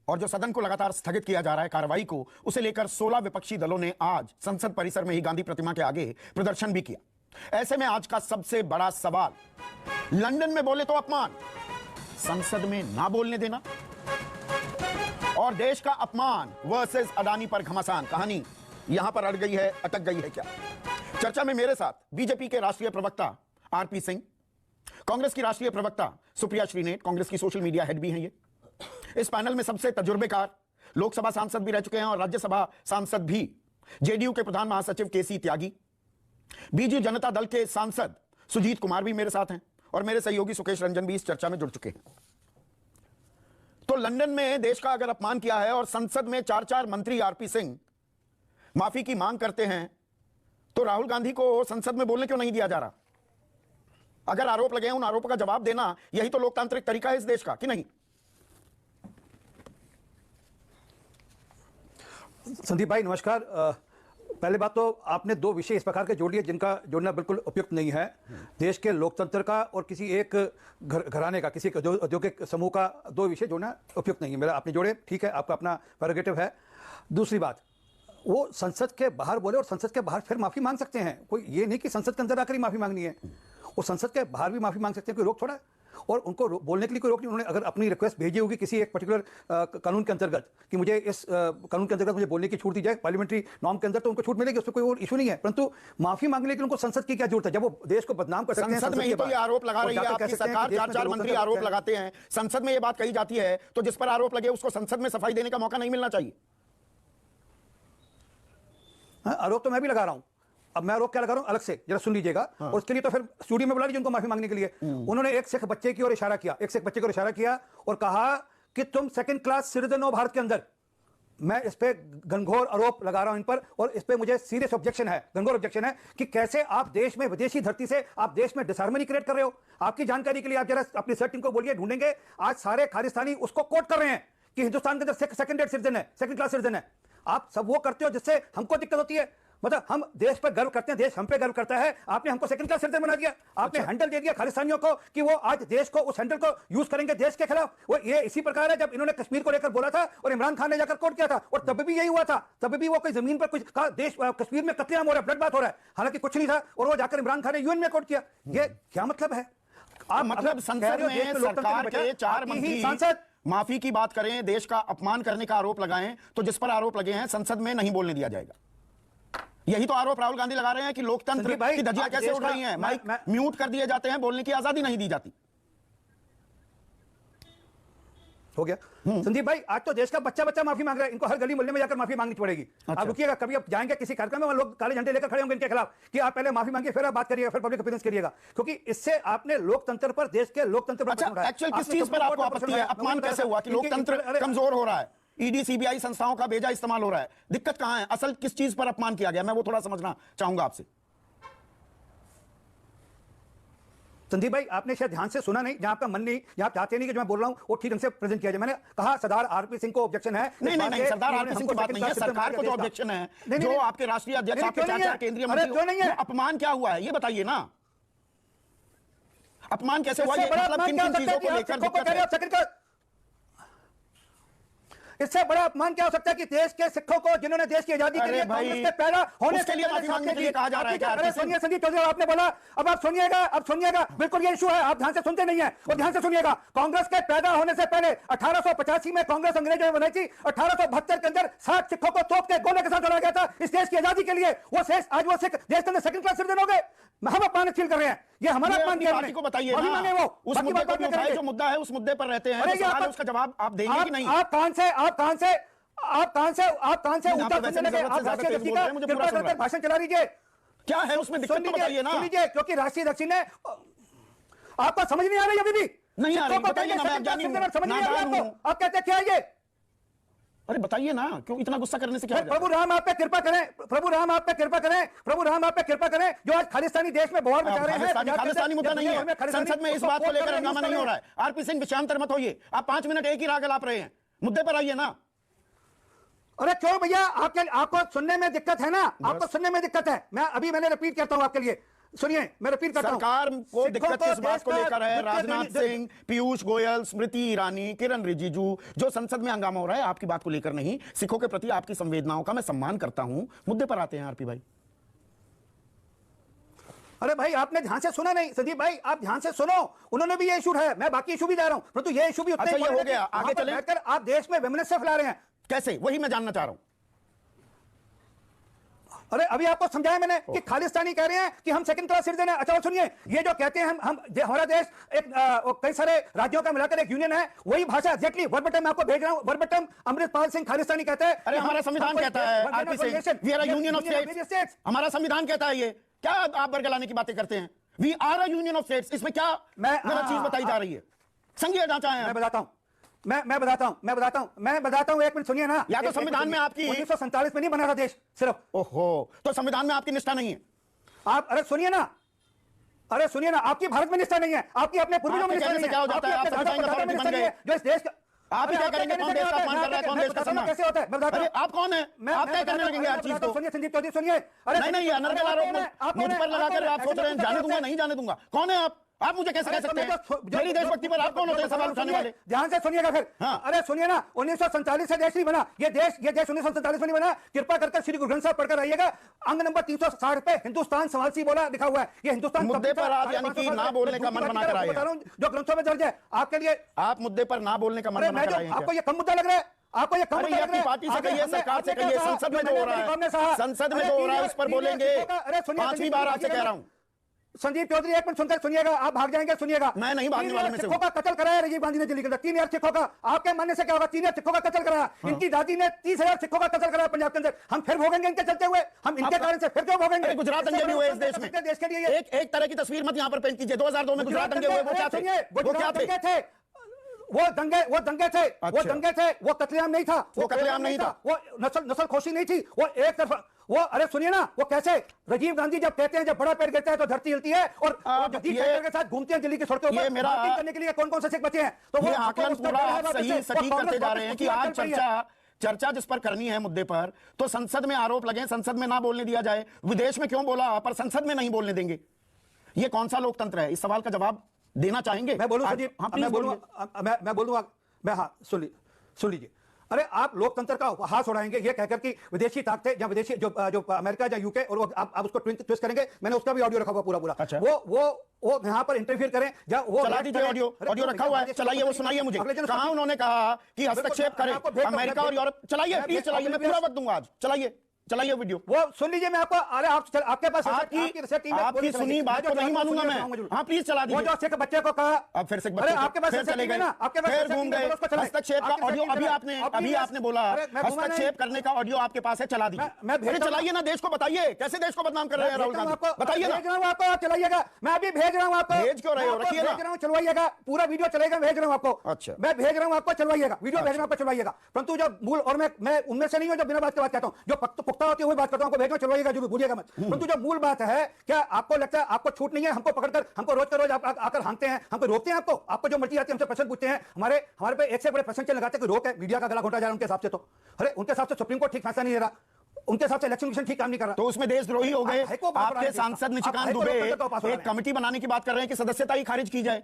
और जो सदन को लगातार स्थगित किया जा रहा है कार्रवाई को, उसे लेकर 16 विपक्षी दलों ने आज संसद परिसर में ही गांधी प्रतिमा के आगे प्रदर्शन भी किया। ऐसे में आज का सबसे बड़ा सवाल, लंदन में बोले तो अपमान, संसद में ना बोलने देना, और देश का अपमान वर्सेस अडानी पर घमासान। कहानी यहां पर अड़ गई है, अटक गई है क्या? चर्चा में मेरे साथ बीजेपी के राष्ट्रीय प्रवक्ता आरपी सिंह, कांग्रेस की राष्ट्रीय प्रवक्ता सुप्रिया श्रीनेट, कांग्रेस की सोशल मीडिया हेड भी हैं ये। इस पैनल में सबसे तजुर्बेकार लोकसभा सांसद भी रह चुके हैं और राज्यसभा सांसद भी, जेडीयू के प्रधान महासचिव केसी त्यागी, बीजू जनता दल के सांसद सुजीत कुमार भी मेरे साथ हैं, और मेरे सहयोगी सुकेश रंजन भी इस चर्चा में जुड़ चुके हैं। तो लंदन में देश का अगर अपमान किया है और संसद में 4-4 मंत्री आरपी सिंह माफी की मांग करते हैं, तो राहुल गांधी को संसद में बोलने क्यों नहीं दिया जा रहा? अगर आरोप लगे हैं, उन आरोपों का जवाब देना यही तो लोकतांत्रिक तरीका है इस देश का, कि नहीं? संदीप भाई नमस्कार। पहले बात तो आपने दो विषय इस प्रकार के जोड़ लिए जिनका जोड़ना बिल्कुल उपयुक्त नहीं है। देश के लोकतंत्र का और किसी एक घराने का, किसी औद्योगिक समूह का दो विषय जोड़ना उपयुक्त नहीं है। मेरा आपने जोड़े, ठीक है, आपका अपना प्रेरोगेटिव है। दूसरी बात, वो संसद के बाहर बोले और संसद के बाहर फिर माफी मांग सकते हैं। कोई ये नहीं कि संसद के अंदर आकर ही माफी मांगनी है, वो संसद के बाहर भी माफी मांग सकते हैं, कोई रोक थोड़ा है। और उनको बोलने के लिए कोई रोक नहीं। उन्होंने अगर अपनी रिक्वेस्ट भेजी होगी किसी एक पर्टिकुलर कानून के अंतर्गत कि मुझे इस कानून के अंतर्गत मुझे बोलने की छूट दी जाए पार्लियामेंट्री नॉर्म के अंदर, तो उनको छूट मिलेगी, उसमें कोई और इशू नहीं है। परंतु माफी मांगने के लिए उनको संसद की क्या जरूरत है जब वो देश को बदनाम कर सकते हैं? संसद में ही तो ये आरोप लगा रही है आपकी सरकार, 4-4 मंत्री आरोप लगाते हैं, संसद में ये बात कही जाती है, तो जिस पर आरोप लगे उसको संसद में सफाई देने का मौका नहीं मिलना चाहिए? आरोप तो मैं भी लगा रहा हूं। अब मैं आरोप क्या लगा रहा हूं अलग से जरा सुन लीजिएगा। और उसके लिए तो फिर स्टूडियो में बुला लीजिए उनको माफी मांगने के लिए। उन्होंने एक सिख बच्चे की ओर इशारा किया, एक सिख बच्चे की ओर इशारा किया और कहा कि तुम सेकंड क्लास सिटीजन हो भारत के अंदर। मैं इस पे घनघोर आरोप लगा रहा हूं इन पर, और इस पे मुझे सीरियस ऑब्जेक्शन है, घनघोर ऑब्जेक्शन है कि कैसे आप देश में, विदेशी धरती से आप देश में डिसहार्मनी क्रिएट कर रहे हो। आपकी जानकारी के लिए आप जरा अपनी सर्च टीम को बोलिए, ढूंढेंगे। आज सारे खालिस्तानी उसको कोट कर रहे हैं कि हिंदुस्तान के अंदर सेकंड रेट सिटीजन है, सेकंड क्लास सिटीजन है। आप सब वो करते हो जिससे हमको दिक्कत होती है। मतलब हम देश पर गर्व करते हैं, देश हम पे गर्व करता है। आपने हमको सेकंड क्लास सिटीजन बना दिया। आपने हैंडल दे दिया खालिस्तानियों को कि वो आज देश को, उस हैंडल को यूज करेंगे देश के खिलाफ। वो ये इसी प्रकार है जब इन्होंने कश्मीर को लेकर बोला था और इमरान खान ने जाकर कोर्ट किया था, और तब भी यही हुआ था। तब भी वो कोई जमीन पर कुछ देश, कश्मीर में कत्लेआम हो रहा है, ब्लड बात हो रहा है, हालांकि कुछ नहीं था, और वो जाकर इमरान खान ने यूएन में कोर्ट किया। ये क्या मतलब है? आप मतलब संसद में सरकार के 4 मंत्री सांसद माफी की बात करें, देश का अपमान करने का आरोप लगाएं, तो जिस पर आरोप लगे हैं संसद में नहीं बोलने दिया जाएगा। यही तो आरोप राहुल गांधी लगा रहे हैं कि लोकतंत्र की धज्जियां कैसे उड़ रही हैं, माइक म्यूट कर दिए जाते हैं, बोलने की आजादी नहीं दी जाती। हो गया संदीप भाई, आज तो देश का बच्चा बच्चा माफी मांग रहा है। इनको हर गली मोहल्ले में जाकर माफी मांगनी पड़ेगी। अच्छा। आप रुकिएगा, कभी आप जाएंगे किसी कार्यक्रम में, लोग काले झंडे लेकर खड़े होंगे इनके खिलाफ कि आप पहले माफी मांगिए, फिर आप बात करिएगा, फिर पब्लिक अपीयरेंस करिएगा, क्योंकि इससे आपने लोकतंत्र पर, देश के लोकतंत्र पर एक्चुअल किस चीज पर आपको आपत्ति है? अपमान कैसे हुआ कि लोकतंत्र कमजोर हो रहा है, ईडी सीबीआई संस्थाओं का बेजा इस्तेमाल हो रहा है? दिक्कत कहां है? असल किस चीज पर अपमान किया गया, मैं वो थोड़ा समझना चाहूंगा आपसे। संदीप भाई आपने शायद ध्यान से सुना नहीं, जहां आपका मन नहीं, जहां आप चाहते नहीं कि जो मैं बोल रहा हूं वो ठीक ढंग से प्रेजेंट किया जाए। मैंने कहा सरदार आरपी सिंह को ऑब्जेक्शन है। नहीं, सरदार आरपी सिंह की बात नहीं है, सरकार को जो ऑब्जेक्शन है, जो आपके राष्ट्रीय अध्यक्ष, आपके 4 केंद्रीय मंत्री, अपमान क्या हुआ है ये बताइए ना। अपमान कैसे हुआ? मतलब किन किन चीजों को लेकर दिक्कत है? इससे बड़ा अपमान क्या हो सकता है कि देश के सिखों को, जिन्होंने देश की आजादी के लिए कांग्रेस के पैदा होने के लिए माफी मांगने के लिए कहा जा रहा है। अरे सुनिए संदीप चौधरी, आपने बोला, अब आप सुनिएगा, बिल्कुल ये इशू है, आप ध्यान से सुनते नहीं है। और ध्यान से सुनिएगा, कांग्रेस के पैदा होने से पहले 1885 में कांग्रेस अंग्रेजों ने बनाई थी। 1872 के अंदर 60 सिखों को तोप के गोले के साथ लड़ा गया था इस देश की आजादी के लिए। वो शेष आज वो सिख देश के अंदर सेकंड क्लास सिटीजन हो गए। हम अपमान फील कर रहे हैं, ये हमारा अपमान किया। पार्टी को बताइए ना, उस मुद्दे को उठाए, जो मुद्दा है उस मुद्दे पर रहते हैं, उसका जवाब आप देंगे कि नहीं? आप कहां से उत्तर सुनने लगे? आप राष्ट्रीय अध्यक्ष का कृपा करके भाषण चला लीजिए। क्या है उसमें दिक्कत तो बताइए ना। सुनिए, क्योंकि राष्ट्रीय अध्यक्ष ने, आपको समझ नहीं आ रही अभी भी? नहीं आ रही, बताइए ना, मैं जानी हूं, समझ नहीं आ रही आपको। आप कहते क्या ये? अरे बताइए ना, क्यों इतना गुस्सा करने से क्या? प्रभु राम आप पे कृपा करें, प्रभु राम आप पे कृपा करें, प्रभु राम आप पे कृपा करें, जो आज खालिस्तानी देश में बवाल मचा रहे हैं। खालिस्तानी मुद्दा नहीं है, संसद में इस बात को लेकर हंगामा नहीं हो रहा है। आरपी सिंह विषयांतर मत होइए, आप 5 मिनट एक ही राग अलाप रहे हैं, मुद्दे पर आइए ना। अरे क्यों भैया, आपको सुनने में दिक्कत है ना, आपको सुनने में दिक्कत है। मैंने रिपीट करता हूं आपके लिए, सुनिए, मैं रिपीट करता हूं, सरकार को दिक्कत किस बात को लेकर है? राजनाथ देश सिंह, पीयूष गोयल, स्मृति ईरानी, किरण रिजिजू, जो संसद में हंगामा हो रहा है आपकी बात को लेकर नहीं, सिखों के प्रति आपकी संवेदनाओं का मैं सम्मान करता हूं। मुद्दे पर आते हैं आरपी भाई। अरे भाई, आपने ध्यान से सुना नहीं संदीप भाई, आप ध्यान से सुनो। उन्होंने भी ये इशू है, मैं बाकी इशू भी जा रहा हूं, परंतु ये इशू भी उतना अच्छा, ये important हो गया, है कि आगे वहां पर चलें। बैठकर आप देश में वेमनेस फैला रहे हैं। कैसे, वही मैं जानना चाह रहा हूं। अरे अभी आपको समझाया मैंने कि खालिस्तानी कह रहे हैं कि हम सेकंड क्लास सिटीजन है। अच्छा और सुनिए, ये जो कहते हैं हम हमारा देश एक कई सारे राज्यों का मिलाकर एक यूनियन है, वही भाषा एग्जैक्टली वर्बटम मैं आपको भेज रहा हूं। वर्बटम अमृतपाल सिंह खालिस्तानी कहता है। अरे हमारा संविधान कहता है RP Singh, we are a union of states. हमारा संविधान कहता है ये, क्या आप बरगलाने की बातें करते हैं? We are a union of states, इसमें क्या गलत चीज बताई जा रही है? संघीय ढांचा है। मैं बताता हूं, मैं बताता हूं, 1 मिनट सुनिए ना। या तो संविधान में आपकी 1947 में नहीं बना था देश सिर्फ। ओहो, तो संविधान में आपकी निष्ठा नहीं है? आप अरे सुनिए ना, आपकी भारत में निष्ठा नहीं है, आपकी अपने पूर्वजों में निष्ठा नहीं है। क्या हो जाता है? आप संविधान का अथॉरिटी बन गए जो इस देश का आप ही क्या करेंगे? कौन देश का अपमान कर रहा है, कौन देश का सम्मान? कैसे होता है मैं बताता हूं। आप कौन है? आप क्या करने लगेंगे हर चीज को? सुनिए संदीप चौधरी, सुनिए। नहीं नहीं, अनर्गल आरोप मुझ पर लगाकर आप सोच रहे हैं जाने दूंगा, नहीं जाने दूंगा। कौन है आप मुझे कैसे कह सकते हैं? मेरी देशभक्ति पर आप कौन होते हैं सवाल उठाने वाले? ध्यान से सुनिएगा फिर। हाँ। अरे सुनिए ना, 1947 से देश नहीं बना ये देश 1947 में नहीं बना। कृपा करके श्री गुरु ग्रंथ साहब पढ़कर आइएगा, अंग नंबर 360 पे हिंदुस्तान संवासी बोला लिखा हुआ है। ये हिंदुस्तान मुद्दे पर आप यानी कि ना बोलने का मन बनाकर आए हैं। जो ग्रंथों में दर्ज है आपके लिए। आप मुद्दे पर ना बोलने का मन बनाकर आए हैं। आपको ये कम मुद्दा लग रहा है? आपको ये कम मुद्दा लग रहा है? पार्टी से कहिए, सरकार से कहिए, संसद में जो हो रहा है, संसद में जो हो रहा है उस पर बोलेंगे। अरे सुनिए, 5वीं बार आपसे कह रहा हूं। संदीप चौधरी 1 मिनट सुनकर सुनिएगा, आप भाग जाएंगे, सुनिएगा। मैं नहीं भागने वाले में से हूं। सिखों का कत्ल कराया राजीव गांधी ने दिल्ली के अंदर, 3000 सिखों का। आपके मानने से क्या होगा? 3000 सिखों का कत्ल कराया। इनकी दादी ने 30,000 सिखों का कत्ल कराया पंजाब के अंदर। हम फिर भोगेंगे इनके चलते हुए? हम इनके कारण से फिर क्यों भोगेंगे? गुजरात दंगे भी हुए इस देश में। देश के लिए एक तरह की तस्वीर मत यहां पर पेंट कीजिए। 2002 में गुजरात दंगे हुए, वो क्या थे? वो दंगे थे, वो कत्लेआम नहीं था, वो कत्लेआम नहीं था, वो नस्ल खोशी नहीं थी, वो एक तरफा वो। अरे सुनिए ना, वो कैसे राजीव गांधी जब कहते हैं जब बड़ा पेड़ गिरता है तो धरती हिलती है, और जगदीश शेट्टर के साथ घूमते हैं दिल्ली की सड़कों पर मार्चिंग करने के लिए कौन कौन से सिख बचे हैं? तो वो आकलन पूरा आप सही सटीक करते जा रहे हैं कि आज चर्चा जिस पर करनी है मुद्दे पर, तो संसद में आरोप लगे, संसद में ना बोलने दिया जाए। विदेश में क्यों बोला पर संसद में नहीं बोलने देंगे? ये कौन सा लोकतंत्र है? इस सवाल का जवाब देना चाहेंगे? मैं बोलूं हाँ, मैं बोलूंगा, सुन लीजिए। अरे आप लोकतंत्र का हाथ उड़ाएंगे ये कहकर कि विदेशी ताकतें या विदेशी जो अमेरिका या यूके, और वो आप उसको ट्विस्ट करेंगे। मैंने उसका भी ऑडियो रखा हुआ पूरा। अच्छा। वो यहाँ पर इंटरफियर करें या वो चला दीजिए। ऑडियो रखा हुआ है, चलाइए, वो सुनाइए मुझे। कहां उन्होंने कहा कि हस्तक्षेप करें अमेरिका और यूरोप? चलाइए, प्लीज चलाइए, मैं पूरा वक्त दूंगा आज। चलाइए वीडियो। वो सुन लीजिए, मैं आपको, अरे आपके पास आपकी सुनी बात को नहीं मानूंगा मैं। हाँ प्लीज चला दीजिए। वो जो सिख बच्चे को कहा, अब फिर सिख बच्चे आपके पास चले गए, फिर घूम गए। हस्तक्षेप का ऑडियो अभी आपने बोला, हस्तक्षेप करने का ऑडियो आपके पास है, चला दीजिए। चलाइए ना, देश को बताइए कैसे देश को बदनाम कर रहे हैं राहुल गांधी, बताइए ना। आपको चलाइएगा, मैं अभी भेज रहा हूँ आपको। भेज क्यों रहे हो? रखिए ना, चलवाइएगा, पूरा वीडियो चलेगा, भेज रहा हूँ आपको। अच्छा, मैं भेज रहा हूँ आपको, चलवाइएगा वीडियो, भेज रहा हूँ आपको, चलवाइएगा। परंतु जो मूल, और मैं उनमें से नहीं हूँ जो बिना बात के बात कहता हूँ, जो पुख्ता होती है वही बात करता हूँ। भेजना चलवाइएगा, जो भी भूलिएगा मत। परंतु जो मूल बात है, क्या आपको लगता है आपको छूट नहीं है? हमको पकड़कर, हमको रोज का रोज आकर हांकते हैं, हमको रोकते हैं। आपको जो मर्जी आती है हमसे प्रश्न पूछते हैं, हमारे पे एक से बड़े प्रश्न लगाते हैं कि रोक है, मीडिया का गला घोटा जा रहा है उनके हिसाब से। तो अरे उनके हिसाब से सुप्रीम कोर्ट ठीक फैसला नहीं ले रहा, उनके हिसाब से इलेक्शन कमीशन ठीक काम नहीं कर रहा, तो उसमें देशद्रोही हो गए। आपके सांसद निशिकांत दुबे एक कमेटी बनाने की बात कर रहे हैं कि सदस्यता ही खारिज की जाए।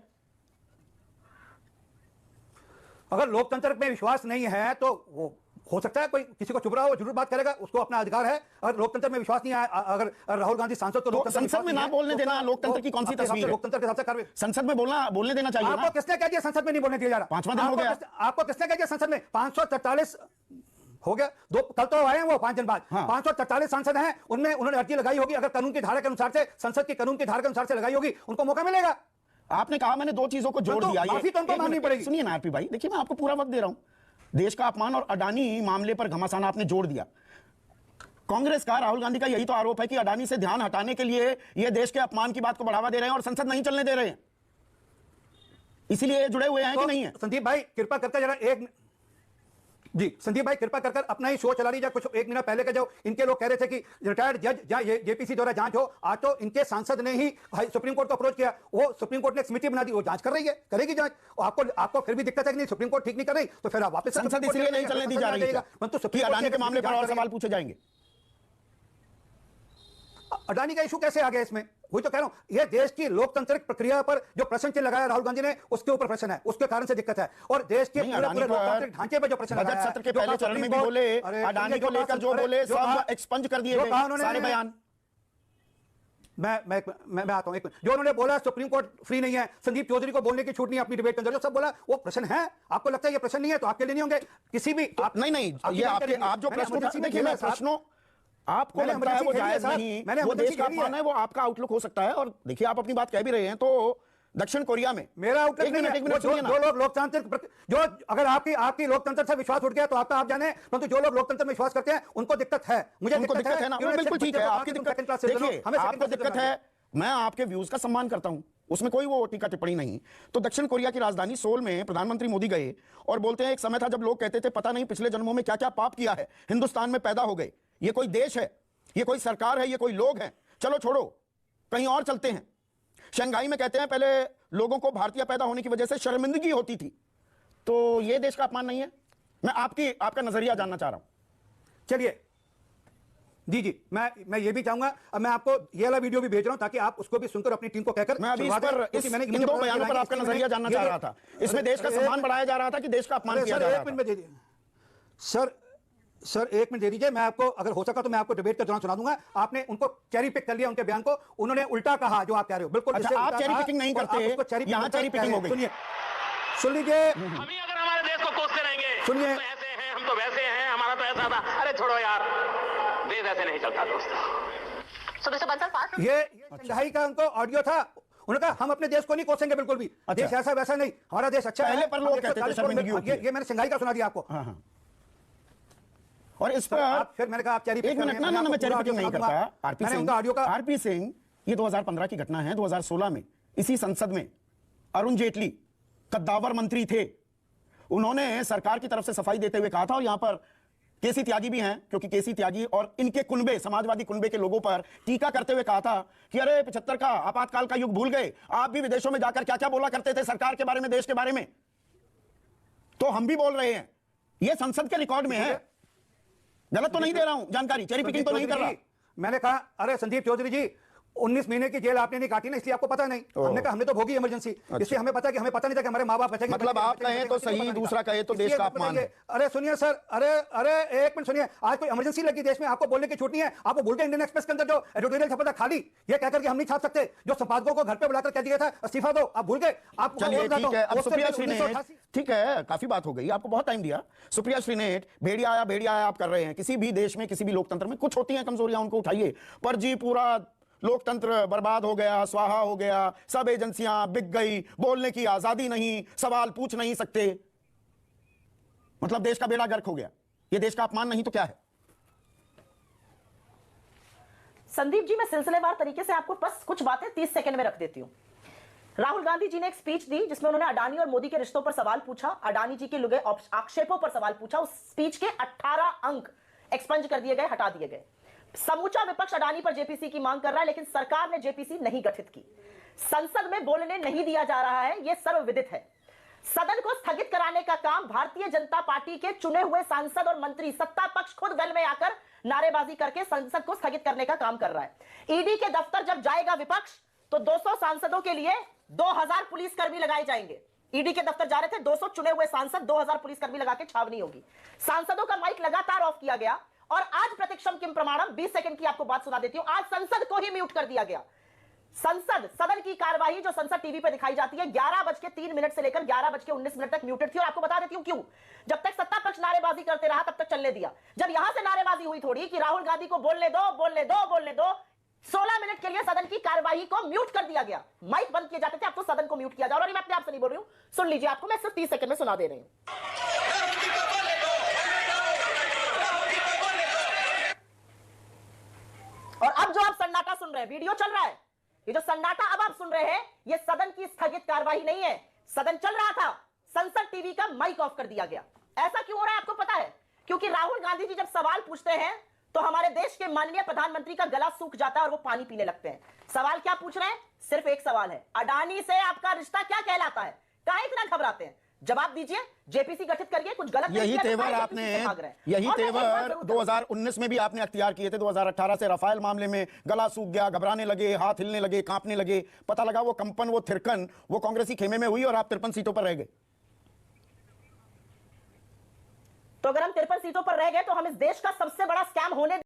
अगर लोकतंत्र में विश्वास नहीं है तो वो हो सकता है कोई किसी को चुप रहा हो, जरूर बात करेगा, उसको अपना अधिकार है। अगर लोकतंत्र में विश्वास नहीं है, अगर राहुल गांधी सांसद तो संसद में ना बोलने देना लोकतंत्र की कौन सी तस्वीर है? लोकतंत्र के हिसाब से कार्रवाई संसद में बोलने देना चाहिए। आपको किसने कह दिया संसद में नहीं बोलने दिया जा रहा? 5वां दिन हो गया। आपको किसने कह दिया संसद में? 543 हो गया, कल तो आए हैं वो 5 दिन बाद। 543 सांसद हैं, उनमें उन्होंने अर्जी लगाई होगी, अगर कानून की धारा के अनुसार से, संसद की कानून की धारा के अनुसार से लगाई होगी, उनको मौका मिलेगा। आपने कहा मैंने 2 चीजों को जोड़ दिया, माफी तो उनको मांगनी पड़ेगी। सुनिए ना आरपी भाई, देखिए मैं आपको पूरा वक्त दे रहा हूं। देश का अपमान और अडानी मामले पर घमासाना आपने जोड़ दिया। कांग्रेस का, राहुल गांधी का यही तो आरोप है कि अडानी से ध्यान हटाने के लिए ये देश के अपमान की बात को बढ़ावा दे रहे हैं और संसद नहीं चलने दे रहे हैं। इसीलिए जुड़े हुए हैं कि नहीं है? संदीप भाई कृपा करके जरा संदीप भाई कृपा कर अपना ही शो चला लीजिए। कुछ 1 महीना पहले के जो इनके लोग कह रहे थे कि रिटायर्ड जज जेपीसी द्वारा जांच हो, आज तो इनके सांसद ने ही सुप्रीम कोर्ट को अप्रोच किया। वो सुप्रीम कोर्ट ने एक समिति बना दी, वो जांच कर रही है, करेगी जांच। आपको फिर भी दिक्कत है कि नहीं, सुप्रीम कोर्ट ठीक नहीं कर रही, तो फिर आप वापस संसद इसलिए नहीं चलने दी जा रही है, परंतु अडानी के मामले पर और सवाल पूछे जाएंगे। अडानी का इशू कैसे आ गया इसमें? वही तो कह रहा हूं, ये देश की लोकतांत्रिक प्रक्रिया पर जो प्रश्न चिन्ह लगाया राहुल गांधी ने, उसके ऊपर प्रश्न है, उसके कारण से दिक्कत है। और देश के पूरे लोकतांत्रिक ढांचे पर जो प्रश्न लगाया है, बजट सत्र के पहले चरण में भी बोले, अडानी को लेकर जो बोले सब एक्सपंज कर दिए सारे बयान। मैं आता हूं एक मिनट। जो उन्होंने बोला सुप्रीम कोर्ट फ्री नहीं है, संदीप चौधरी को बोलने की छूट नहीं अपनी डिबेट के अंदर, जो सब बोला वो प्रश्न है। आपको लगता है ये प्रश्न नहीं है तो आपके लिए नहीं होंगे किसी भी नहीं ये आपके आप जो प्रश्न देखिए, मैं प्रश्नों आपको लगता है वो जायज नहीं, वो देश का अपमान है, वो आपका आउटलुक हो सकता है। और देखिए आप अपनी बात कह भी रहे हैं, तो दक्षिण कोरिया में मेरा आउटलुक नहीं है। जो लोग लोकतांत्रिक, जो अगर आपकी लोकतंत्र से विश्वास उठ गया तो आपका आप जाने, परंतु जो लोग लोकतंत्र में विश्वास करते हैं उनको दिक्कत है। मुझे उनको दिक्कत है ना, बिल्कुल ठीक है, आपकी दिक्कत, देखिए आपको दिक्कत है, मैं आपके व्यूज का सम्मान करता हूं, उसमें कोई वो टीका टिप्पणी नहीं। तो दक्षिण कोरिया की राजधानी सोल में प्रधानमंत्री मोदी गए और बोलते हैं एक समय था जब लोग कहते थे पता नहीं पिछले जन्मों में क्या क्या पाप किया है, हिंदुस्तान में पैदा हो गए, ये कोई देश है, ये कोई सरकार है, ये कोई लोग हैं, चलो छोड़ो कहीं और चलते हैं। शंघाई में कहते हैं पहले लोगों को भारतीय पैदा होने की वजह से शर्मिंदगी होती थी। तो ये देश का अपमान नहीं है? मैं आपका नजरिया जानना चाह रहा हूं। चलिए जी मैं ये भी चाहूंगा, अब मैं आपको ये वाला वीडियो भी भेज रहा हूं ताकि आप उसको भी सुनकर अपनी टीम को कहकर, मैं अभी इन दो बयानों पर आपका नजरिया जानना चाह रहा था। इसमें देश का सम्मान बढ़ाया जा रहा था कि देश का अपमान किया जा रहा था? एक मिनट में दे दीजिए सर, एक मिनट दे दीजिए। मैं आपको अगर हो सका तो मैं आपको डिबेट के दौरान सुना दूंगा। आपने उनको चेरी पिक कर लिया, उनके बयान को, उन्होंने उल्टा कहा जो आप कह रहे हो। बिल्कुल अच्छा, आप चेरी पिकिंग नहीं करते, यहां चेरी पिकिंग हो गई। सुनिए, सुन लीजिए। हम ही अगर हमारे देश को कोसते रहेंगे, सुनिए, तो ऐसे हैं, हम तो वैसे हैं, हमारा तो ऐसा था, अरे छोड़ो यार, देश ऐसे नहीं चलता दोस्तों। ये शंघाई का उनको ऑडियो था, उन्होंने कहा हम अपने देश को नहीं कोसेंगे बिल्कुल भी। अच्छा। देश ऐसा वैसा नहीं, हमारा देश अच्छा है। पहले पर लोग कहते थे शर्मिंदगी होती है। ये मैंने शंघाई का सुना दिया आपको। और इस पर फिर मैंने कहा आप चेरी एक मिनट, ना मैं चेरी पिकिंग नहीं करता। आरपी सिंह, ये 2015 की घटना है। 2016 में इसी संसद में अरुण जेटली कद्दावर मंत्री थे, उन्होंने सरकार की तरफ से सफाई देते हुए कहा था, और यहां पर केसी त्यागी भी हैं, क्योंकि केसी त्यागी और इनके कुनबे, समाजवादी कुनबे के लोगों पर टीका करते हुए कहा था कि अरे 75 का आपातकाल का युग भूल गए, आप भी विदेशों में जाकर क्या क्या बोला करते थे सरकार के बारे में, देश के बारे में। तो हम भी बोल रहे हैं, यह संसद के रिकॉर्ड में है। गलत तो नहीं दे रहा हूं जानकारी, चेरी पिकिंग तो नहीं कर रहा। मैंने कहा अरे संदीप चौधरी जी, 19 महीने की जेल आपने नहीं काटी ना, इसलिए आपको पता नहीं। हमने कहा हमने तो भोगी इमरजेंसी, इसलिए हमें पता कि हमें पता नहीं था कि हमारे माँ बाप बचेंगे। मतलब आप कहें तो सही, दूसरा कहे तो देश का अपमान है। अरे सुनिए सर, अरे एक मिनट सुनिए, आज कोई इमरजेंसी लगी देश में, आपको बोलने की छूट नहीं है। आपको भूल के इंडियन एक्सप्रेस के अंदर जो एडिटोरियल छपा था खाली, ये कहकर कि हम नहीं छाप सकते, जो संपादकों को घर पे बुलाकर कह दिया था इस्तीफा दो, आप भूल गए। आप चलिए ठीक है, अब सुप्रिया श्री ने, ठीक है काफी बात हो गई, आपको बहुत टाइम दिया। सुप्रिया श्री ने भेड़िया आया आप कर रहे हैं। किसी भी देश में, किसी भी लोकतंत्र में कुछ होती हैं कमजोरियां, उनको उठाइए। पर जी पूरा लोकतंत्र बर्बाद हो गया, स्वाहा हो गया, सब एजेंसियां बिक गई, बोलने की आजादी नहीं, सवाल पूछ नहीं सकते, मतलब देश का बेड़ा गर्क हो गया। ये देश का अपमान नहीं तो क्या है? संदीप जी, मैं सिलसिलेवार तरीके से आपको बस कुछ बातें 30 सेकंड में रख देती हूं। राहुल गांधी जी ने एक स्पीच दी जिसमें उन्होंने अडानी और मोदी के रिश्तों पर सवाल पूछा, अडानी जी के लुगे आक्षेपों पर सवाल पूछा। उस स्पीच के 18 अंक एक्सपंज कर दिए गए, हटा दिए गए। समूचा विपक्ष अडानी पर जेपीसी की मांग कर रहा है, लेकिन सरकार ने जेपीसी नहीं गठित की। संसद में बोलने नहीं दिया जा रहा है, यह सर्वविदित है। सदन को स्थगित कराने का काम भारतीय जनता पार्टी के चुने हुए सांसद और मंत्री, सत्ता पक्ष खुद वेल में आकर नारेबाजी करके संसद को स्थगित करने का काम कर रहा है। ईडी के दफ्तर जब जाएगा विपक्ष, तो 200 सांसदों के लिए 2000 पुलिसकर्मी लगाए जाएंगे। ईडी के दफ्तर जा रहे थे 200 चुने हुए सांसद, 2000 पुलिसकर्मी लगा के छावनी होगी। सांसदों का माइक लगातार ऑफ किया गया। और आज प्रतिक्षम किम प्रमाणम, 20 सेकंड की आपको बात सुना देती हूं। आज संसद को ही म्यूट कर दिया गया। सदन की कार्यवाही जो संसद टीवी पर दिखाई जाती है 11:03 से लेकर 11:19 तक म्यूटेड थी। और आपको बता देती हूं क्यों। जब तक सत्ता पक्ष नारेबाजी करते रहा तब तक चलने दिया। जब यहां से नारेबाजी हुई थोड़ी कि राहुल गांधी को बोलने दो, 16 मिनट के लिए सदन की कार्यवाही को म्यूट कर दिया गया। माइक बंद किए जाते थे, अब तो सदन को म्यूट किया जा रहा है। और मैं अपने आप से नहीं बोल रही हूं, सुन लीजिए, आपको मैं सिर्फ 30 सेकंड में सुना दे रही हूं। और अब जो आप सन्नाटा सुन रहे हैं, वीडियो चल रहा है, ये जो सन्नाटा अब आप सुन रहे हैं, ये सदन की स्थगित कार्यवाही नहीं है। सदन चल रहा था, संसद टीवी का माइक ऑफ कर दिया गया। ऐसा क्यों हो रहा है आपको पता है? क्योंकि राहुल गांधी जी जब सवाल पूछते हैं तो हमारे देश के माननीय प्रधानमंत्री का गला सूख जाता है और वो पानी पीने लगते हैं। सवाल क्या पूछ रहे हैं? सिर्फ एक सवाल है, अडानी से आपका रिश्ता क्या कहलाता है? काहे इतना घबराते हैं? जवाब दीजिए। जेपीसी गठित करिए, कुछ गलत नहीं यही किया तो तेवर काहे आपने जेपीसी से भाग रहे हैं? यही और मैं एक बात तेवर जरूर 2019 में भी आपने अख्तियार किए थे। 2018 से राफेल मामले में गला सूख गया, घबराने लगे, हाथ हिलने लगे, कांपने लगे। पता लगा वो कंपन, वो थिरकन वो कांग्रेसी खेमे में हुई और आप 53 सीटों पर रह गए। तो अगर हम 53 सीटों पर रह गए तो हम इस देश का सबसे बड़ा स्कैम होने